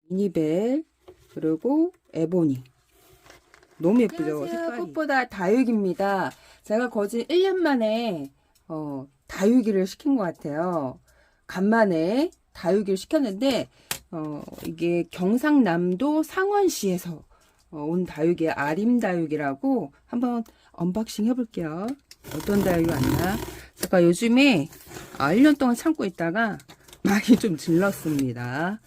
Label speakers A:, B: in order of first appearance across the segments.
A: 미니벨, 그리고 에보니. 너무 예쁘죠?
B: 안녕하세요.
A: 색깔이. 꽃보다 다육입니다. 제가 거진 1년 만에 다육이를 시킨 것 같아요. 간만에 다육이를 시켰는데 이게 경상남도 상원시에서 온 다육이의 아림다육이라고 한번 언박싱 해볼게요. 어떤 다육이 왔나? 제가 요즘에 1년 동안 참고 있다가 많이 좀 질렀습니다.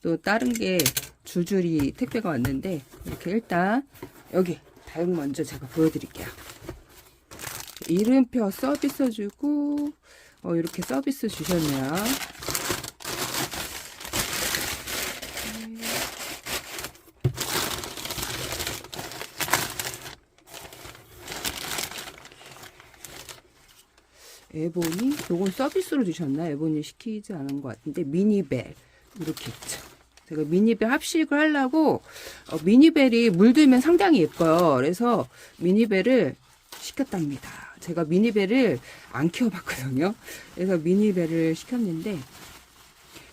A: 또 다른 게 줄줄이 택배가 왔는데 이렇게 일단 여기 다육 먼저 제가 보여드릴게요. 이름표 서비스 주고 이렇게 서비스 주셨네요. 에보니? 요건 서비스로 주셨나? 에보니 시키지 않은 것 같은데 미니벨 이렇게 있죠. 제가 미니벨 합식을 하려고 미니벨이 물들면 상당히 예뻐요. 그래서 미니벨을 시켰답니다. 제가 미니벨을 안 키워봤거든요. 그래서 미니벨을 시켰는데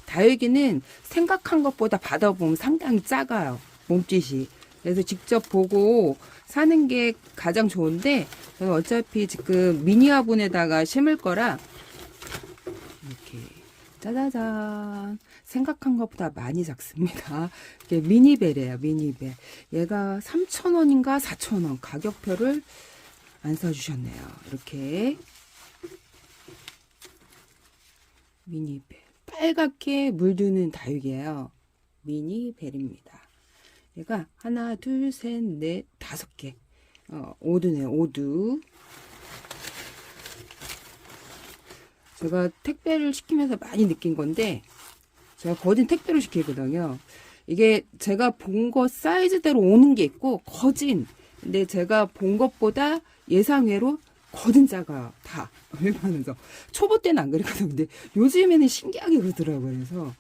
A: 다육이는 생각한 것보다 받아보면 상당히 작아요. 몸짓이. 그래서 직접 보고 사는 게 가장 좋은데 저는 어차피 지금 미니 화분에다가 심을 거라 이렇게 짜자잔 생각한 것보다 많이 작습니다. 이게 미니벨이에요. 미니벨. 얘가 3,000원인가 4,000원 가격표를 안 써주셨네요. 이렇게 미니벨 빨갛게 물드는 다육이에요. 미니벨입니다. 얘가 하나 둘 셋 넷 5개 오두네요. 오두. 제가 택배를 시키면서 많이 느낀 건데 제가 거진 택배로 시키거든요. 이게 제가 본 것 사이즈대로 오는 게 있고 거진 근데 제가 본 것보다 예상외로 거진 작아요. 다 얼마면서 초보 때는 안 그랬거든요. 근데 요즘에는 신기하게 그러더라고요. 그래서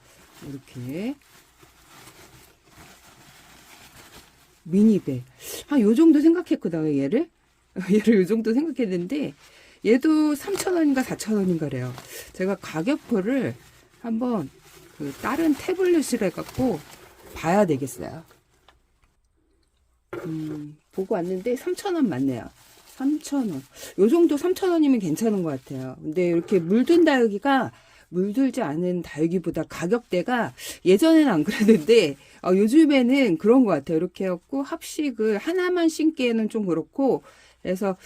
A: 이렇게 미니벨 한 요 정도 생각했거든요. 얘를 요 정도 생각했는데 얘도 3,000원인가 4,000원인가래요. 제가 가격표를 한번 그 다른 태블릿을 해갖고 봐야 되겠어요. 보고 왔는데 3,000원 맞네요. 3,000원. 요 정도 3,000원이면 괜찮은 것 같아요. 근데 이렇게 물든 다육이가 물들지 않은 다육이보다 가격대가 예전에는 안 그랬는데 요즘에는 그런 것 같아요. 이렇게 해갖고 합식을 하나만 심기에는 좀 그렇고 그래서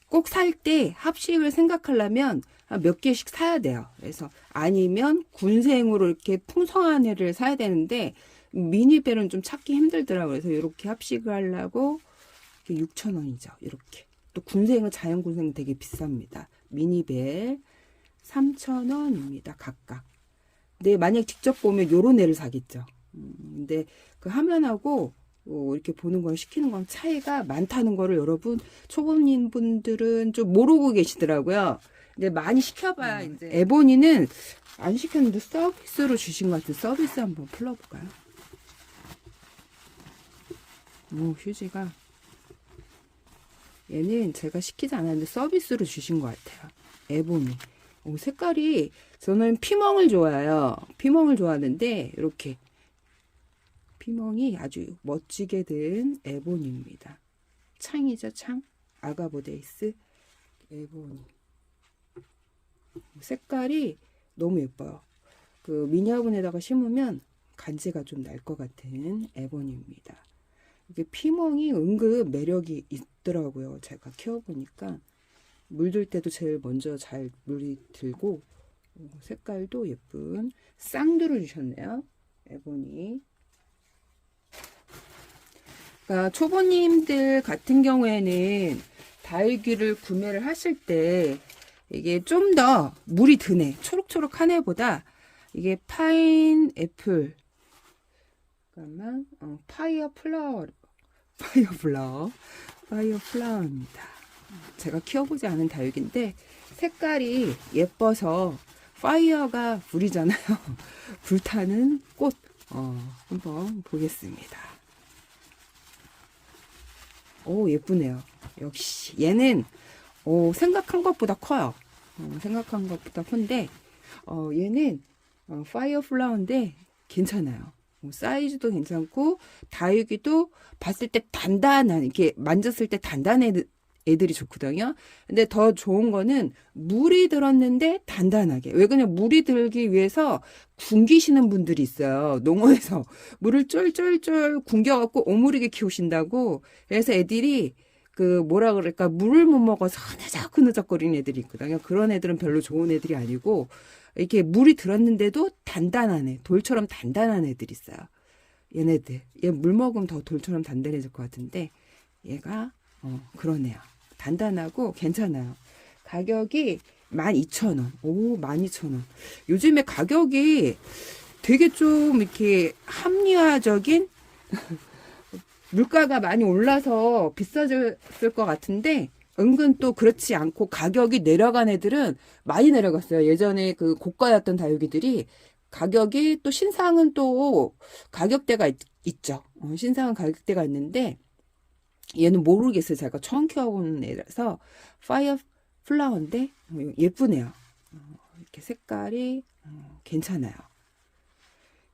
A: 꼭 살 때 합식을 생각하려면 몇 개씩 사야 돼요. 그래서 아니면 군생으로 이렇게 풍성한 애를 사야 되는데 미니벨은 좀 찾기 힘들더라고요. 그래서 이렇게 합식을 하려고 6,000원이죠. 이렇게. 또 군생은 자연 군생은 되게 비쌉니다. 미니벨 3,000원입니다. 각각. 근데 만약 직접 보면 요런 애를 사겠죠. 근데 그 화면하고 이렇게 보는 건 시키는 건 차이가 많다는 거를 여러분 초보님 분들은 좀 모르고 계시더라고요. 근데 많이 시켜봐야 이제 에보니는 안 시켰는데 서비스로 주신 것 같은 서비스 한번 풀어볼까요? 휴지가 얘는 제가 시키지 않았는데 서비스로 주신 것 같아요. 에보니. 색깔이 저는 피멍을 좋아해요. 피멍을 좋아하는데 이렇게 피멍이 아주 멋지게 든 에보니입니다. 창이죠, 창. 아가보데이스 에보니. 색깔이 너무 예뻐요. 그 미니 화분에다가 심으면 간지가 좀 날 것 같은 에보니입니다. 이게 피멍이 은근 매력이 있더라고요. 제가 키워보니까 물들 때도 제일 먼저 잘 물이 들고 색깔도 예쁜 쌍두를 주셨네요. 에보니. 그러니까 초보님들 같은 경우에는 다육이를 구매를 하실 때 이게 좀 더 물이 드네. 초록초록한 애보다 이게 파인애플 잠깐만 파이어플라워입니다. 제가 키워보지 않은 다육인데 색깔이 예뻐서 파이어가 불이잖아요. 불타는 꽃 한번 보겠습니다. 오 예쁘네요. 역시 얘는 생각한 것보다 커요. 생각한 것보다 큰데 얘는 파이어 플라워인데 괜찮아요. 사이즈도 괜찮고 다육이도 봤을 때 단단한, 이렇게 만졌을 때 단단한 애들이 좋거든요. 근데 더 좋은 거는 물이 들었는데 단단하게. 왜 그냥 물이 들기 위해서 굶기시는 분들이 있어요. 농원에서 물을 쫄쫄쫄 굶겨갖고 오므리게 키우신다고. 그래서 애들이 그 뭐라 그럴까, 물을 못 먹어서 흐느적흐느적거리는 애들이 있거든요. 그런 애들은 별로 좋은 애들이 아니고, 이렇게 물이 들었는데도 단단한 애, 돌처럼 단단한 애들이 있어요. 얘네들. 얘 물 먹으면 더 돌처럼 단단해질 것 같은데, 얘가 그러네요. 단단하고 괜찮아요. 가격이 12,000원. 오, 12,000원. 요즘에 가격이 되게 좀 이렇게 합리화적인 물가가 많이 올라서 비싸졌을 것 같은데, 은근 또 그렇지 않고 가격이 내려간 애들은 많이 내려갔어요. 예전에 그 고가였던 다육이들이 가격이, 또 신상은 또 가격대가 있죠. 신상은 가격대가 있는데, 얘는 모르겠어요. 제가 처음 키워보는 애라서. 파이어 플라워인데 예쁘네요. 이렇게 색깔이 괜찮아요.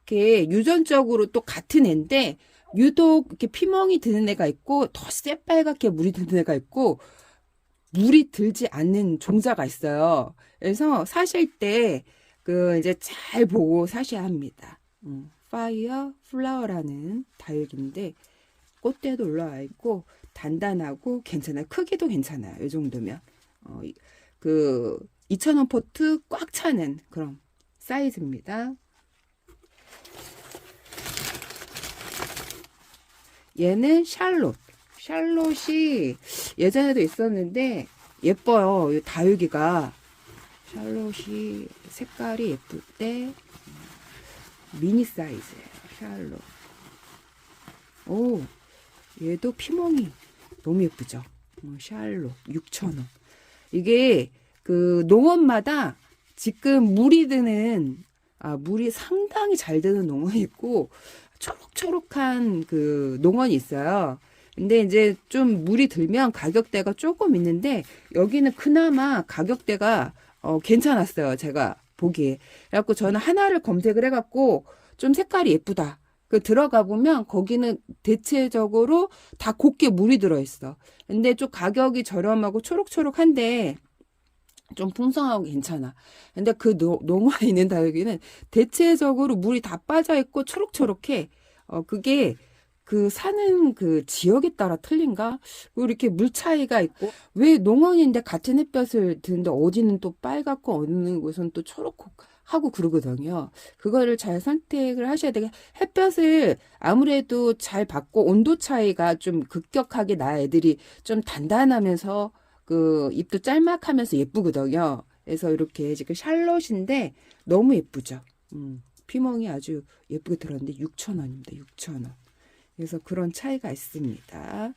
A: 이렇게 유전적으로 또 같은 애인데 유독 이렇게 피멍이 드는 애가 있고, 더 새빨갛게 물이 드는 애가 있고, 물이 들지 않는 종자가 있어요. 그래서 사실 때 그 이제 잘 보고 사셔야 합니다. 파이어 플라워라는 다육인데 꽃대도 올라와 있고 단단하고 괜찮아요. 크기도 괜찮아요. 이 정도면 그 2,000원 포트 꽉 차는 그런 사이즈입니다. 얘는 샬롯. 샬롯이 예전에도 있었는데 예뻐요. 이 다육이가. 샬롯이 색깔이 예쁠 때 미니 사이즈예요. 샬롯. 오, 얘도 피멍이 너무 예쁘죠. 샬롯 6,000원. 이게 그 농원마다 지금 물이 드는, 물이 상당히 잘 드는 농원이 있고 초록초록한 그 농원이 있어요. 근데 이제 좀 물이 들면 가격대가 조금 있는데, 여기는 그나마 가격대가 괜찮았어요. 제가 보기에. 그래갖고 저는 하나를 검색을 해갖고 좀 색깔이 예쁘다. 그 들어가 보면 거기는 대체적으로 다 곱게 물이 들어있어. 근데 좀 가격이 저렴하고 초록초록한데 좀 풍성하고 괜찮아. 근데 그 농원에 있는 다육이는 대체적으로 물이 다 빠져있고 초록초록해. 그게 그 사는 그 지역에 따라 틀린가? 이렇게 물 차이가 있고, 왜 농원인데 같은 햇볕을 드는데 어디는 또 빨갛고 어느 곳은 또 초록하고 그러거든요. 그거를 잘 선택을 하셔야 되게, 햇볕을 아무래도 잘 받고 온도 차이가 좀 급격하게 나 애들이 좀 단단하면서 그 잎도 짤막하면서 예쁘거든요. 그래서 이렇게 지금 샬롯인데 너무 예쁘죠. 피멍이 아주 예쁘게 들었는데 6,000원입니다. 6,000원. 그래서 그런 차이가 있습니다.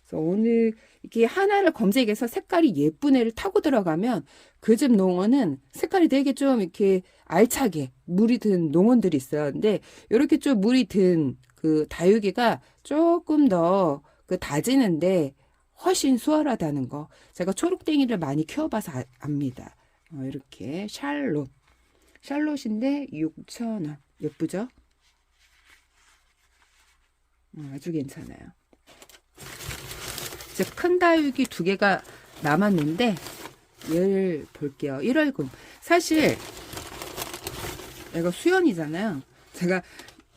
A: 그래서 오늘 이렇게 하나를 검색해서 색깔이 예쁜 애를 타고 들어가면 그 집 농원은 색깔이 되게 좀 이렇게 알차게 물이 든 농원들이 있어요. 근데 이렇게 좀 물이 든 그 다육이가 조금 더 그 다지는데 훨씬 수월하다는 거. 제가 초록땡이를 많이 키워봐서 압니다. 이렇게 샬롯. 샬롯인데 6,000원. 예쁘죠? 아주 괜찮아요. 이제 큰 다육이 2개가 남았는데 얘를 볼게요. 1월금. 사실 얘가 수연이잖아요. 제가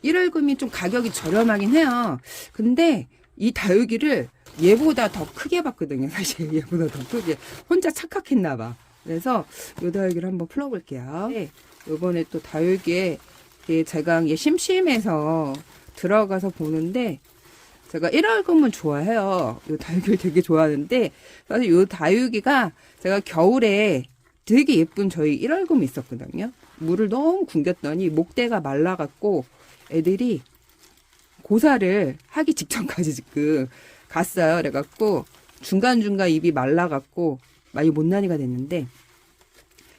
A: 1월금이 좀 가격이 저렴하긴 해요. 근데 이 다육이를 얘보다 더 크게 봤거든요. 사실 얘보다 더 크게. 혼자 착각했나 봐. 그래서 이 다육이를 한번 풀어볼게요. 네, 이번에 또 다육이에 제가 이게 심심해서 들어가서 보는데, 제가 1월금은 좋아해요. 이 다육이를 되게 좋아하는데, 사실 이 다육이가 제가 겨울에 되게 예쁜 저희 1월금이 있었거든요. 물을 너무 굶겼더니 목대가 말라갖고 애들이 고사를 하기 직전까지 지금 갔어요. 그래갖고 중간중간 입이 말라갖고 많이 못난이가 됐는데,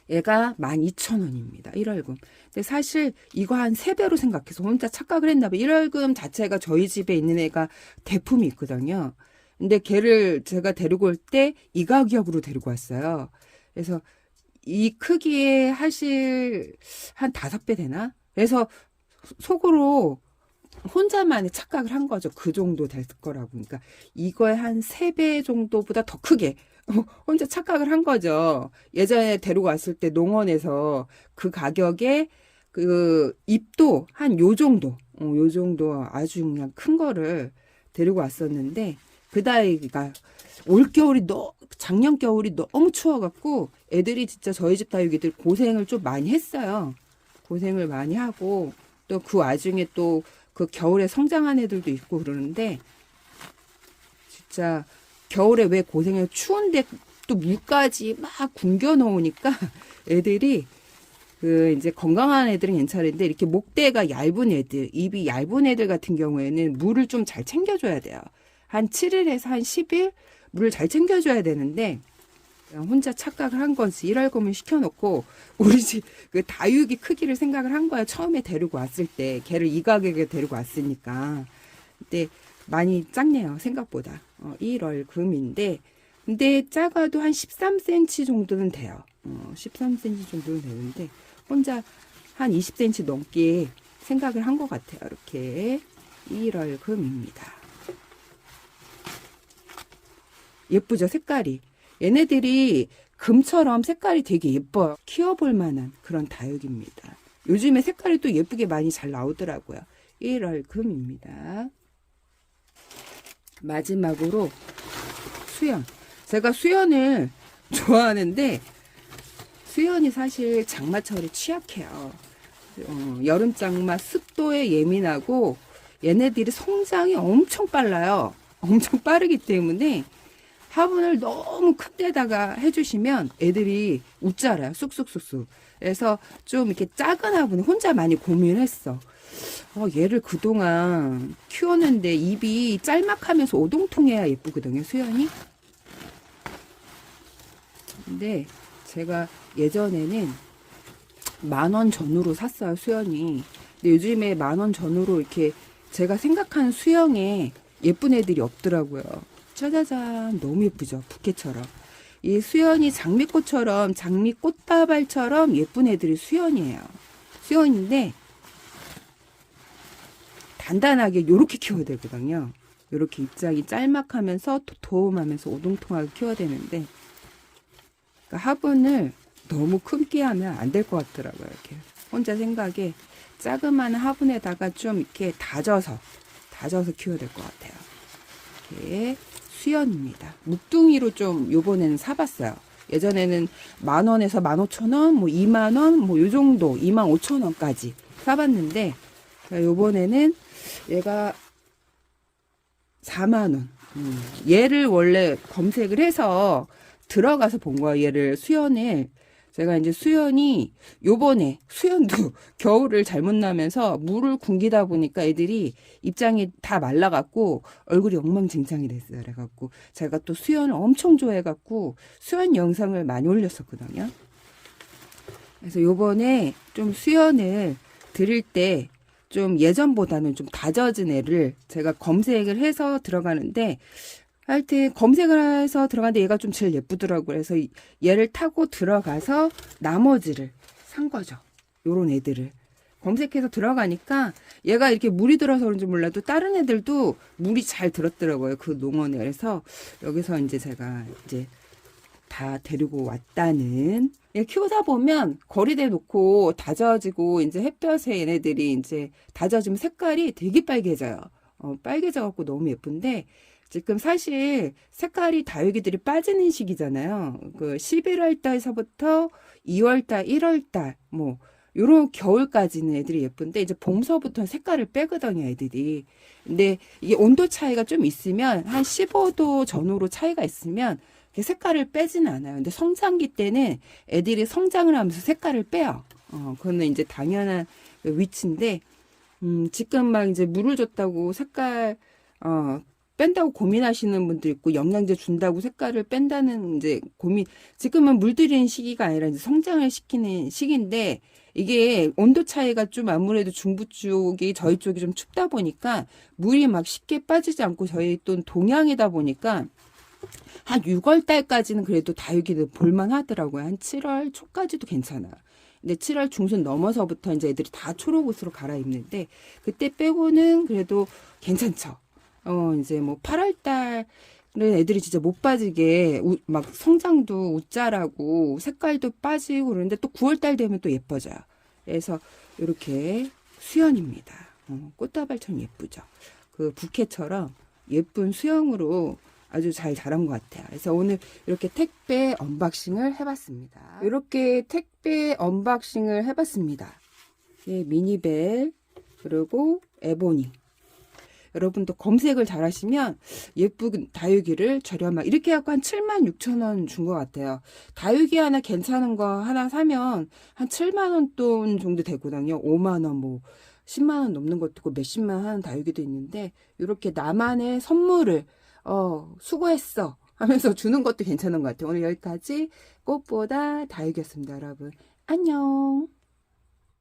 A: 얘가 12,000원입니다. 1월금. 근데 사실 이거 한 3배로 생각해서 혼자 착각을 했나봐요. 1월금 자체가 저희 집에 있는 애가 대품이 있거든요. 근데 걔를 제가 데리고 올 때 이 가격으로 데리고 왔어요. 그래서 이 크기에 하실 한 5배 되나? 그래서 속으로 혼자만의 착각을 한 거죠. 그 정도 될 거라고. 그러니까 이거의 한 3배 정도보다 더 크게 혼자 착각을 한 거죠. 예전에 데리고 왔을 때 농원에서 그 가격에 그 잎도 한 요 정도, 요 정도 아주 그냥 큰 거를 데리고 왔었는데 그 다이가 올겨울이 작년 겨울이 너무 추워갖고 애들이 진짜 저희 집 다육이들 고생을 좀 많이 했어요. 고생을 많이 하고 또 그 와중에 또 그 겨울에 성장한 애들도 있고 그러는데 진짜 겨울에 왜 고생을 추운데 또 물까지 막 굶겨 놓으니까 애들이 그 이제 건강한 애들은 괜찮은데 이렇게 목대가 얇은 애들, 입이 얇은 애들 같은 경우에는 물을 좀 잘 챙겨줘야 돼요. 한 7일에서 한 10일 물을 잘 챙겨줘야 되는데 혼자 착각을 한 거지. 일할거면 시켜놓고 우리 집 그 다육이 크기를 생각을 한 거야. 처음에 데리고 왔을 때 걔를 이 가격에 데리고 왔으니까. 근데 많이 작네요. 생각보다. 1월 금인데 근데 작아도 한 13cm 정도는 돼요. 13cm 정도는 되는데 혼자 한 20cm 넘게 생각을 한 것 같아요. 이렇게 1월 금입니다. 예쁘죠? 색깔이. 얘네들이 금처럼 색깔이 되게 예뻐요. 키워볼 만한 그런 다육입니다. 요즘에 색깔이 또 예쁘게 많이 잘 나오더라고요. 1월 금입니다. 마지막으로 수연. 제가 수연을 좋아하는데 수연이 사실 장마철에 취약해요. 여름 장마 습도에 예민하고 얘네들이 성장이 엄청 빨라요. 엄청 빠르기 때문에 화분을 너무 큰 데다가 해주시면 애들이 웃자라요. 쑥쑥쑥쑥. 그래서 좀 이렇게 작은 화분을 혼자 많이 고민했어. 얘를 그동안 키웠는데 입이 짤막하면서 오동통해야 예쁘거든요. 수연이. 근데 제가 예전에는 10,000원 전후로 샀어요. 수연이. 근데 요즘에 10,000원 전후로 이렇게 제가 생각하는 수영에 예쁜 애들이 없더라고요. 짜자잔 너무 예쁘죠. 부케처럼. 이 수연이 장미꽃처럼 장미꽃다발처럼 예쁜 애들이 수연이에요. 수연인데 단단하게 요렇게 키워야 되거든요. 요렇게 입장이 짤막하면서 도톰하면서 오동통하게 키워야 되는데 그러니까 화분을 너무 크게 하면 안 될 것 같더라고요. 이렇게 혼자 생각에 자그마한 화분에다가 좀 이렇게 다져서 키워야 될 것 같아요. 이렇게 수연입니다. 묵둥이로 좀 요번에는 사봤어요. 예전에는 10,000원에서 15,000원, 뭐 20,000원, 뭐 요 정도 25,000원까지 사봤는데 요번에는 얘가 40,000원. 얘를 원래 검색을 해서 들어가서 본 거야. 얘를 수연을. 제가 이제 수연이 요번에 수연도 겨울을 잘못 나면서 물을 굶기다 보니까 애들이 입장이 다 말라갖고 얼굴이 엉망진창이 됐어요. 그래갖고 제가 또 수연을 엄청 좋아해갖고 수연 영상을 많이 올렸었거든요. 그래서 요번에 좀 수연을 드릴 때 좀 예전보다는 좀 다져진 애를 제가 검색을 해서 들어가는데 하여튼 검색을 해서 들어갔는데 얘가 좀 제일 예쁘더라고요. 그래서 얘를 타고 들어가서 나머지를 산 거죠. 요런 애들을. 검색해서 들어가니까 얘가 이렇게 물이 들어서 그런지 몰라도 다른 애들도 물이 잘 들었더라고요. 그 농원에. 그래서 여기서 이제 제가 이제 다 데리고 왔다는. 키우다 보면 거리대 놓고 다져지고 이제 햇볕에 얘네들이 이제 다져지면 색깔이 되게 빨개져요. 빨개져갖고 너무 예쁜데 지금 사실 색깔이 다육이들이 빠지는 시기잖아요. 그 11월 달서부터 2월 달, 1월 달, 뭐, 요런 겨울까지는 애들이 예쁜데, 이제 봄서부터 색깔을 빼거든요, 애들이. 근데 이게 온도 차이가 좀 있으면, 한 15도 전후로 차이가 있으면, 색깔을 빼지는 않아요. 근데 성장기 때는 애들이 성장을 하면서 색깔을 빼요. 그거는 이제 당연한 위치인데, 지금 막 이제 물을 줬다고 색깔, 뺀다고 고민하시는 분도 있고 영양제 준다고 색깔을 뺀다는 이제 고민. 지금은 물들이는 시기가 아니라 이제 성장을 시키는 시기인데 이게 온도 차이가 좀 아무래도 중부 쪽이 저희 쪽이 좀 춥다 보니까 물이 막 쉽게 빠지지 않고 저희 또 동양이다 보니까 한 6월 달까지는 그래도 다육이들 볼만 하더라고요. 한 7월 초까지도 괜찮아요. 근데 7월 중순 넘어서부터 이제 애들이 다 초록옷으로 갈아입는데 그때 빼고는 그래도 괜찮죠. 이제 뭐 8월 달은 애들이 진짜 못 빠지게 막 성장도 웃자라고 색깔도 빠지고 그러는데 또 9월 달 되면 또 예뻐져요. 그래서 이렇게 수연입니다. 꽃다발처럼 예쁘죠. 그 부케처럼 예쁜 수영으로 아주 잘 자란 것 같아요. 그래서 오늘 이렇게 택배 언박싱을 해봤습니다. 이렇게 택배 언박싱을 해봤습니다. 예, 미니벨 그리고 에보니. 여러분도 검색을 잘 하시면 예쁜 다육이를 저렴하게 이렇게 해갖고 한 76,000원 준 것 같아요. 다육이 하나 괜찮은 거 하나 사면 한 7만원 돈 정도 되거든요. 5만원 뭐 10만원 넘는 것도 있고 몇십만 하는 다육이도 있는데 이렇게 나만의 선물을 수고했어 하면서 주는 것도 괜찮은 것 같아요. 오늘 여기까지 꽃보다 다육이었습니다. 여러분 안녕.